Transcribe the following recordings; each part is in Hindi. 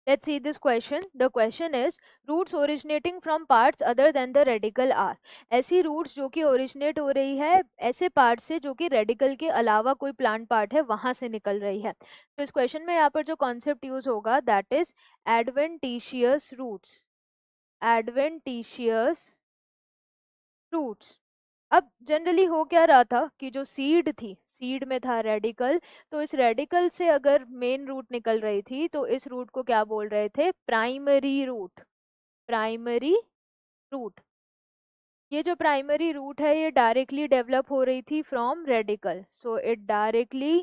Let's see this question. The question is roots originating from parts other than the radical are. ऐसी roots जो कि originate हो रही है ऐसे part से जो कि radical के अलावा कोई plant part है वहां से निकल रही है. तो इस question में यहाँ पर जो concept use होगा that is adventitious roots. Adventitious roots. अब जनरली हो क्या रहा था कि जो सीड थी, सीड में था रेडिकल, तो इस रेडिकल से अगर मेन रूट निकल रही थी तो इस रूट को क्या बोल रहे थे? Primary root. Primary root. ये जो प्राइमरी रूट है ये डायरेक्टली डेवलप हो रही थी from radical, so it directly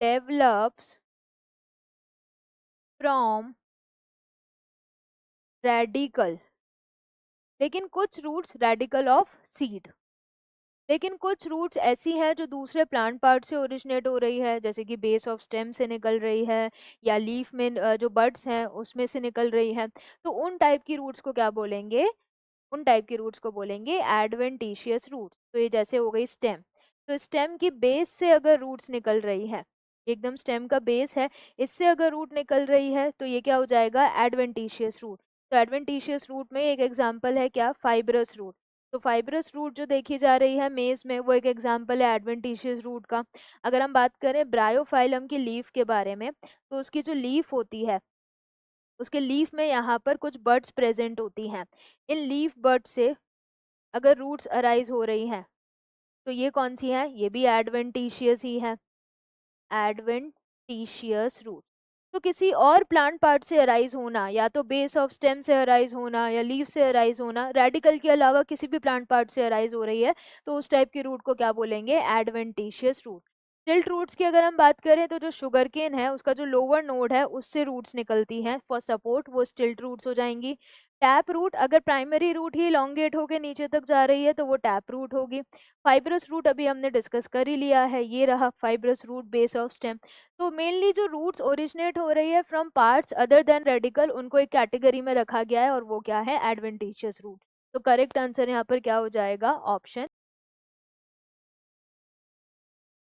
develops from radical. लेकिन कुछ रूट्स रेडिकल ऑफ सीड. लेकिन कुछ रूट्स ऐसी हैं जो दूसरे प्लांट पार्ट से ओरिजिनेट हो रही है, जैसे कि बेस ऑफ स्टेम से निकल रही है या लीफ में जो बड्स हैं उसमें से निकल रही है. तो उन टाइप की रूट्स को क्या बोलेंगे? उन टाइप की रूट्स को बोलेंगे एडवेंटिशियस रूट्स. तो ये जैसे हो गई स्टेम, तो स्टेम की बेस से अगर रूट्स निकल रही है, एकदम स्टेम का बेस है, इससे अगर रूट निकल रही है तो ये क्या हो जाएगा? Adventitious root. तो एडवेंटिशियस रूट में एक एग्जांपल है क्या? Fibrous root. तो फाइब्रस रूट जो देखी जा रही है मेज में वो एक एग्जांपल है एडवेंटिशियस रूट का. अगर हम बात करें ब्रायोफाइलम की लीफ के बारे में, तो उसकी जो लीफ होती है उसके लीफ में यहाँ पर कुछ बड्स प्रेजेंट होती हैं. इन लीफ बड्स से अगर रूट्स अराइज हो रही हैं तो ये कौन सी है? ये भी एडवेंटिशियस ही है. Adventitious root. तो किसी और प्लांट पार्ट से अराइज होना, या तो बेस ऑफ स्टेम से अराइज होना या लीफ से अराइज होना, रेडिकल के अलावा किसी भी प्लांट पार्ट से अराइज हो रही है, तो उस टाइप की रूट को क्या बोलेंगे? Adventitious root. स्टिल्ट रूट्स की अगर हम बात करें तो जो शुगर केन है उसका जो लोअर नोड है उससे रूट्स निकलती हैं फॉर सपोर्ट, वो स्टिल्ट रूट्स हो जाएंगी. टैप रूट, अगर प्राइमरी रूट ही लॉन्गेट होकर नीचे तक जा रही है तो वो टैप रूट होगी. फाइब्रस रूट अभी हमने डिस्कस कर ही लिया है, ये रहा fibrous root base of stem. तो मेनली जो रूट्स ओरिजिनेट हो रही है from parts other than radicle, उनको एक कैटेगरी में रखा गया है और वो क्या है? Adventitious root. तो करेक्ट आंसर यहाँ पर क्या हो जाएगा? ऑप्शन